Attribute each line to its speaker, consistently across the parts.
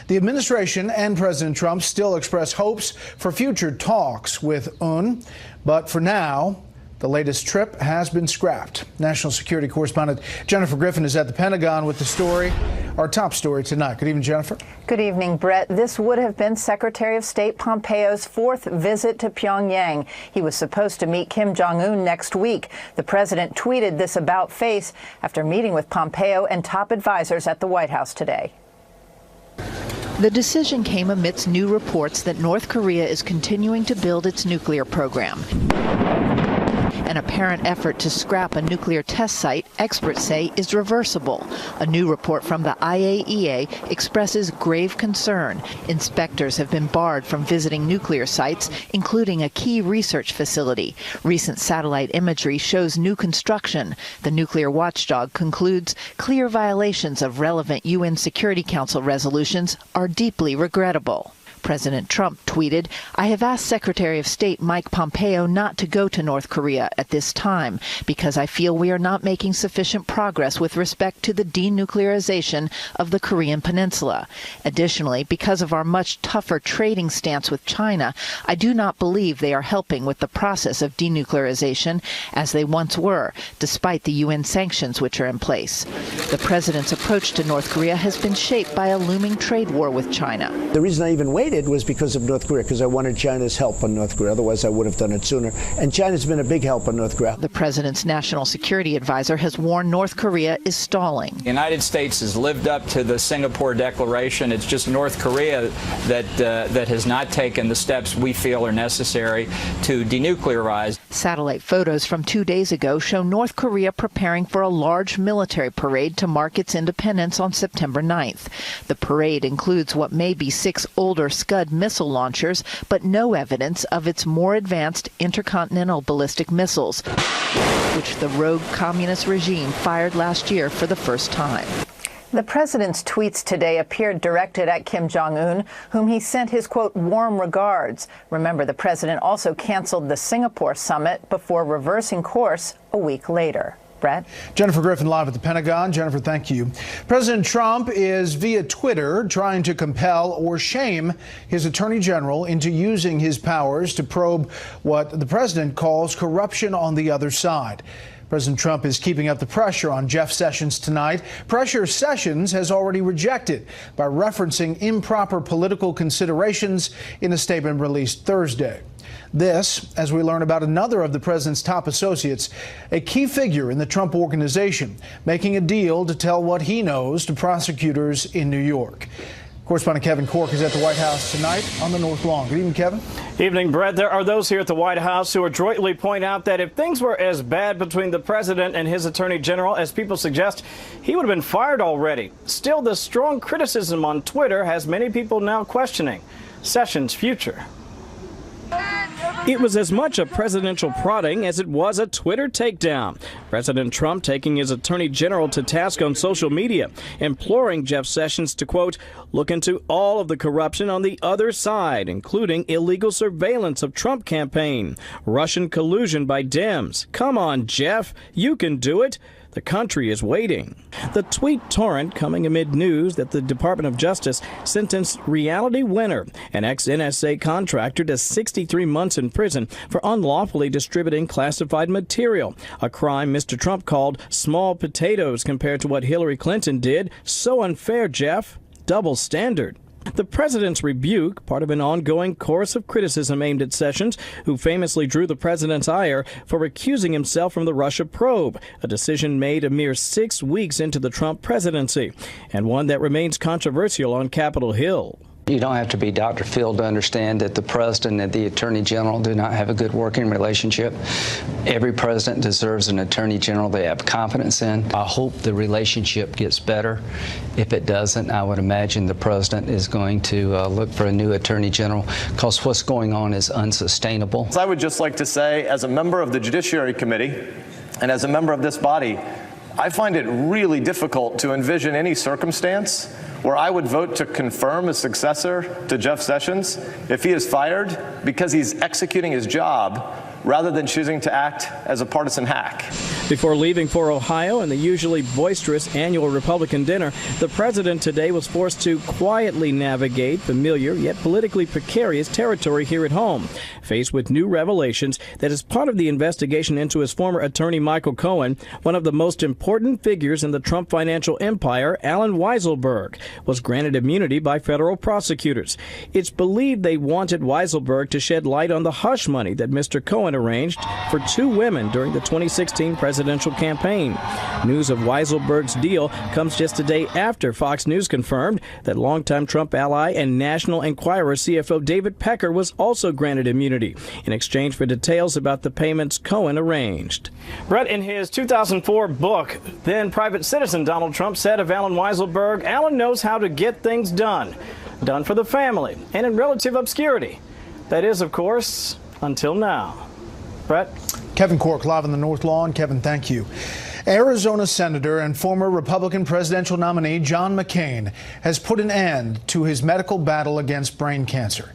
Speaker 1: The administration and President Trump still express hopes for future talks with Un, but for now, the latest trip has been scrapped. National security correspondent Jennifer Griffin is at the Pentagon with the story, our top story tonight. Good evening, Jennifer.
Speaker 2: Good evening, Brett. This would have been Secretary of State Pompeo's fourth visit to Pyongyang. He was supposed to meet Kim Jong-un next week. The president tweeted this about-face after meeting with Pompeo and top advisors at the White House today.
Speaker 3: The decision came amidst new reports that North Korea is continuing to build its nuclear program. An apparent effort to scrap a nuclear test site, experts say, is reversible. A new report from the IAEA expresses grave concern. Inspectors have been barred from visiting nuclear sites, including a key research facility. Recent satellite imagery shows new construction. The nuclear watchdog concludes clear violations of relevant UN Security Council resolutions are deeply regrettable. President Trump tweeted, "I have asked Secretary of State Mike Pompeo not to go to North Korea at this time because I feel we are not making sufficient progress with respect to the denuclearization of the Korean Peninsula. Additionally, because of our much tougher trading stance with China, I do not believe they are helping with the process of denuclearization as they once were, despite the UN sanctions which are in place." The president's approach to North Korea has been shaped by a looming trade war with China.
Speaker 4: The reason I even waited was because of North Korea, because I wanted China's help on North Korea. Otherwise, I would have done it sooner. And China's been a big help on North Korea.
Speaker 3: The president's national security advisor has warned North Korea is stalling.
Speaker 5: The United States has lived up to the Singapore Declaration. It's just North Korea that has not taken the steps we feel are necessary to denuclearize.
Speaker 3: Satellite photos from 2 days ago show North Korea preparing for a large military parade to mark its independence on September 9th. The parade includes what may be 6 older Scud missile launchers, but no evidence of its more advanced intercontinental ballistic missiles, which the rogue communist regime fired last year for the first time.
Speaker 2: The president's tweets today appeared directed at Kim Jong-un, whom he sent his, quote, warm regards. Remember, the president also canceled the Singapore summit before reversing course a week later. Brett?
Speaker 1: Jennifer Griffin live at the Pentagon. Jennifer, thank you. President Trump is via Twitter trying to compel or shame his attorney general into using his powers to probe what the president calls corruption on the other side. President Trump is keeping up the pressure on Jeff Sessions tonight. Pressure Sessions has already rejected by referencing improper political considerations in a statement released Thursday. This, as we learn about another of the president's top associates, a key figure in the Trump organization, making a deal to tell what he knows to prosecutors in New York. Correspondent Kevin Corke is at the White House tonight on the North Lawn. Good evening, Kevin.
Speaker 6: Evening, Brett. There are those here at the White House who adroitly point out that if things were as bad between the president and his attorney general as people suggest, he would have been fired already. Still, the strong criticism on Twitter has many people now questioning Sessions' future. It was as much a presidential prodding as it was a Twitter takedown. President Trump taking his attorney general to task on social media, imploring Jeff Sessions to, quote, look into all of the corruption on the other side, including illegal surveillance of Trump campaign, Russian collusion by Dems. Come on, Jeff, you can do it. The country is waiting. The tweet torrent coming amid news that the Department of Justice sentenced Reality Winner, an ex-NSA contractor, to 63 months in prison for unlawfully distributing classified material, a crime Mr. Trump called small potatoes compared to what Hillary Clinton did. So unfair, Jeff. Double standard. The president's rebuke, part of an ongoing chorus of criticism aimed at Sessions, who famously drew the president's ire for recusing himself from the Russia probe, a decision made a mere 6 weeks into the Trump presidency, and one that remains controversial on Capitol Hill.
Speaker 7: You don't have to be Dr. Phil to understand that the president and the attorney general do not have a good working relationship. Every president deserves an attorney general they have confidence in. I hope the relationship gets better. If it doesn't, I would imagine the president is going to look for a new attorney general, because what's going on is unsustainable.
Speaker 8: I would just like to say, as a member of the Judiciary Committee and as a member of this body, I find it really difficult to envision any circumstance where I would vote to confirm a successor to Jeff Sessions if he is fired because he's executing his job rather than choosing to act as a partisan hack.
Speaker 6: Before leaving for Ohio and the usually boisterous annual Republican dinner, the president today was forced to quietly navigate familiar yet politically precarious territory here at home, faced with new revelations that as part of the investigation into his former attorney Michael Cohen, one of the most important figures in the Trump financial empire, Allen Weisselberg, was granted immunity by federal prosecutors. It's believed they wanted Weisselberg to shed light on the hush money that Mr. Cohen arranged for two women during the 2016 presidential campaign. News of Weisselberg's deal comes just a day after Fox News confirmed that longtime Trump ally and National Enquirer CFO David Pecker was also granted immunity in exchange for details about the payments Cohen arranged. Brett, in his 2004 book, then private citizen Donald Trump said of Allen Weisselberg, Allen knows how to get things done for the family and in relative obscurity. That is, of course, until now. Brett?
Speaker 1: Kevin Corke live on the North Lawn. Kevin, thank you. Arizona Senator and former Republican presidential nominee John McCain has put an end to his medical battle against brain cancer.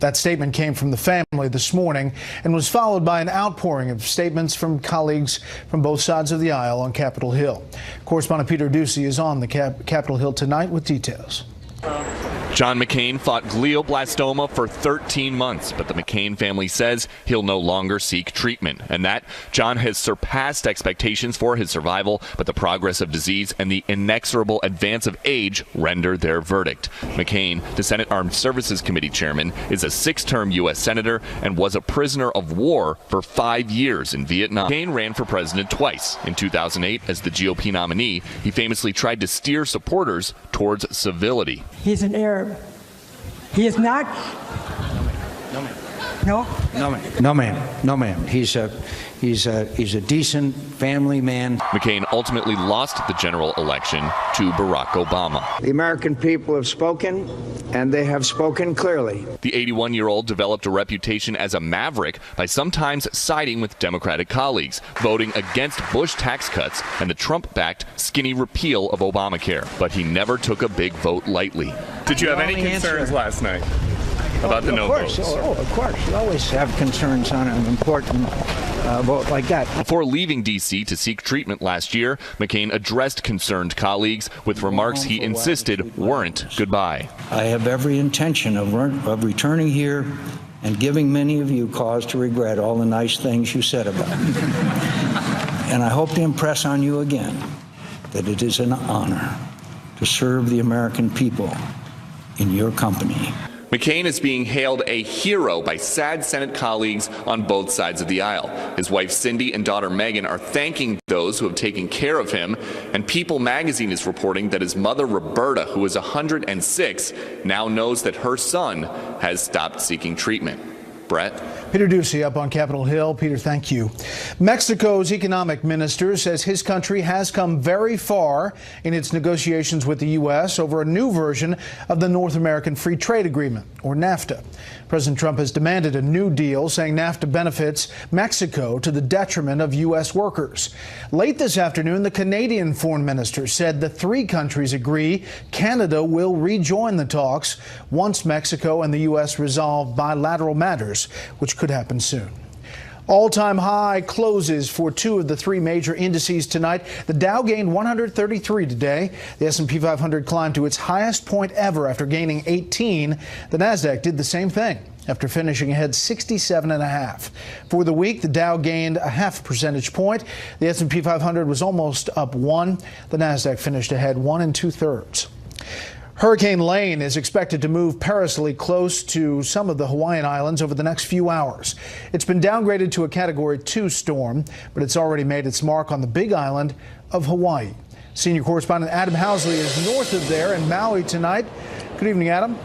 Speaker 1: That statement came from the family this morning and was followed by an outpouring of statements from colleagues from both sides of the aisle on Capitol Hill. Correspondent Peter Ducey is on the Capitol Hill tonight with details.
Speaker 9: John McCain fought glioblastoma for 13 months, but the McCain family says he'll no longer seek treatment, and that John has surpassed expectations for his survival, but the progress of disease and the inexorable advance of age render their verdict. McCain, the Senate Armed Services Committee chairman, is a 6-term U.S. senator and was a prisoner of war for 5 years in Vietnam. McCain ran for president twice. In 2008, as the GOP nominee, he famously tried to steer supporters towards civility.
Speaker 10: He's an Arab. He is not.
Speaker 11: No, ma'am.
Speaker 10: No?
Speaker 11: No, ma'am. No, ma'am. No, ma'am. He's a decent family man.
Speaker 9: McCain ultimately lost the general election to Barack Obama.
Speaker 11: The American people have spoken, and they have spoken clearly.
Speaker 9: The 81-year-old developed a reputation as a maverick by sometimes siding with Democratic colleagues, voting against Bush tax cuts and the Trump-backed skinny repeal of Obamacare. But he never took a big vote lightly.
Speaker 12: Did you have any concerns last night about the no votes?
Speaker 11: Of course. You always have concerns on an important vote like that.
Speaker 9: Before leaving D.C. to seek treatment last year, McCain addressed concerned colleagues with remarks he insisted weren't goodbye.
Speaker 11: I have every intention of returning here and giving many of you cause to regret all the nice things you said about me. And I hope to impress on you again that it is an honor to serve the American people in your company.
Speaker 9: McCain is being hailed a hero by sad Senate colleagues on both sides of the aisle. His wife Cindy and daughter Megan are thanking those who have taken care of him, and People magazine is reporting that his mother Roberta, who is 106, now knows that her son has stopped seeking treatment. Brett?
Speaker 1: Peter Ducey up on Capitol Hill. Peter, thank you. Mexico's economic minister says his country has come very far in its negotiations with the U.S. over a new version of the North American Free Trade Agreement, or NAFTA. President Trump has demanded a new deal, saying NAFTA benefits Mexico to the detriment of U.S. workers. Late this afternoon, the Canadian foreign minister said the three countries agree Canada will rejoin the talks once Mexico and the U.S. resolve bilateral matters, which could happen soon. All-time high closes for two of the three major indices tonight. The Dow gained 133 today. The S&P 500 climbed to its highest point ever after gaining 18. The Nasdaq did the same thing after finishing ahead 67.5. For the week, the Dow gained a half percentage point. The S&P 500 was almost up 1. The Nasdaq finished ahead 1 2/3. Hurricane Lane is expected to move perilously close to some of the Hawaiian Islands over the next few hours. It's been downgraded to a Category 2 storm, but it's already made its mark on the Big Island of Hawaii. Senior correspondent Adam Housley is north of there in Maui tonight. Good evening, Adam.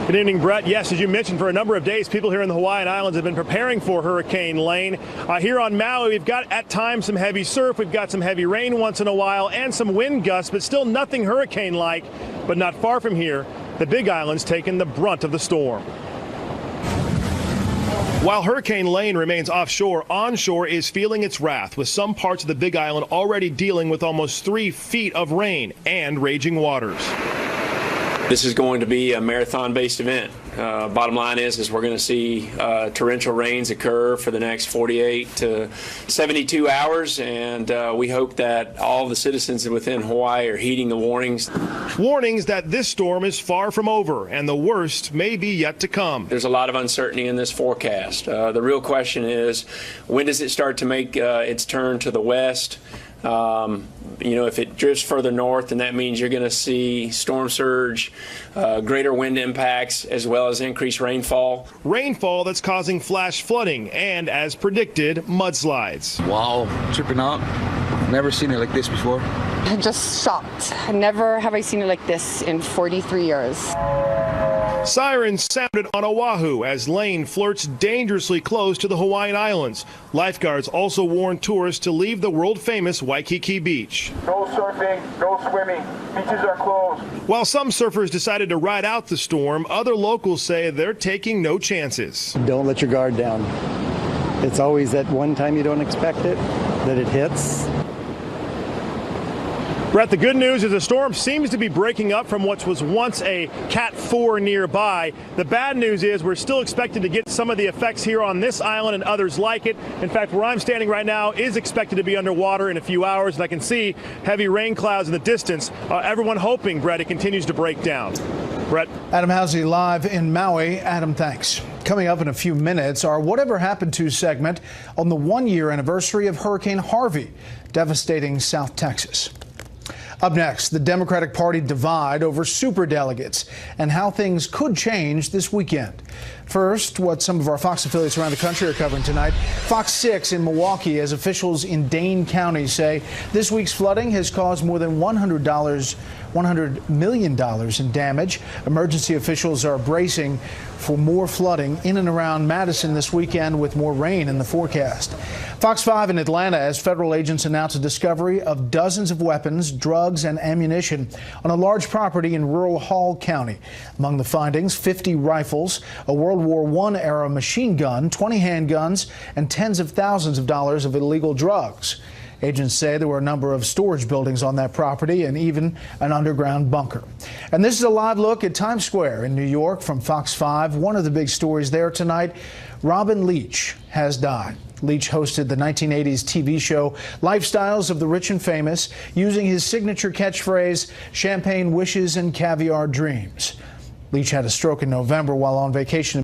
Speaker 13: Good evening, Brett. Yes, as you mentioned, for a number of days, people here in the Hawaiian Islands have been preparing for Hurricane Lane. Here on Maui, we've got at times some heavy surf, we've got some heavy rain once in a while, and some wind gusts, but still nothing hurricane-like. But not far from here, the Big Island's taken the brunt of the storm. While Hurricane Lane remains offshore, onshore is feeling its wrath, with some parts of the Big Island already dealing with almost 3 feet of rain and raging waters.
Speaker 14: This is going to be a marathon-based event. Bottom line is we're going to see torrential rains occur for the next 48 to 72 hours, and we hope that all the citizens within Hawaii are heeding the warnings.
Speaker 13: Warnings that this storm is far from over and the worst may be yet to come.
Speaker 14: There's a lot of uncertainty in this forecast. The real question is, when does it start to make its turn to the west? If it drifts further north, then that means you're going to see storm surge, greater wind impacts, as well as increased rainfall.
Speaker 13: Rainfall that's causing flash flooding and, as predicted, mudslides.
Speaker 15: Wow, tripping out. Never seen it like this before.
Speaker 16: I'm just shocked. Never have I seen it like this in 43 years.
Speaker 13: Sirens sounded on Oahu as Lane flirts dangerously close to the Hawaiian Islands. Lifeguards also warn tourists to leave the world-famous Waikiki Beach.
Speaker 17: No surfing, no swimming. Beaches are closed.
Speaker 13: While some surfers decided to ride out the storm, other locals say they're taking no chances.
Speaker 18: Don't let your guard down. It's always that one time you don't expect it, that it hits.
Speaker 13: Brett, the good news is the storm seems to be breaking up from what was once a Cat 4 nearby. The bad news is we're still expected to get some of the effects here on this island and others like it. In fact, where I'm standing right now is expected to be underwater in a few hours, and I can see heavy rain clouds in the distance. Everyone hoping, Brett, it continues to break down. Brett.
Speaker 1: Adam Housey live in Maui. Adam, thanks. Coming up in a few minutes, our Whatever Happened To segment on the one-year anniversary of Hurricane Harvey, devastating South Texas. Up next, the Democratic Party divide over superdelegates and how things could change this weekend. First, what some of our Fox affiliates around the country are covering tonight. Fox 6 in Milwaukee, as officials in Dane County say this week's flooding has caused more than $100 million in damage. Emergency officials are bracing for more flooding in and around Madison this weekend with more rain in the forecast. Fox 5 in Atlanta as federal agents announce a discovery of dozens of weapons, drugs, and ammunition on a large property in rural Hall County. Among the findings, 50 rifles, a World War I era machine gun, 20 handguns, and tens of thousands of dollars of illegal drugs. Agents say there were a number of storage buildings on that property and even an underground bunker. And this is a live look at Times Square in New York from Fox 5. One of the big stories there tonight, Robin Leach has died. Leach hosted the 1980s TV show Lifestyles of the Rich and Famous, using his signature catchphrase, champagne wishes and caviar dreams. Leach had a stroke in November while on vacation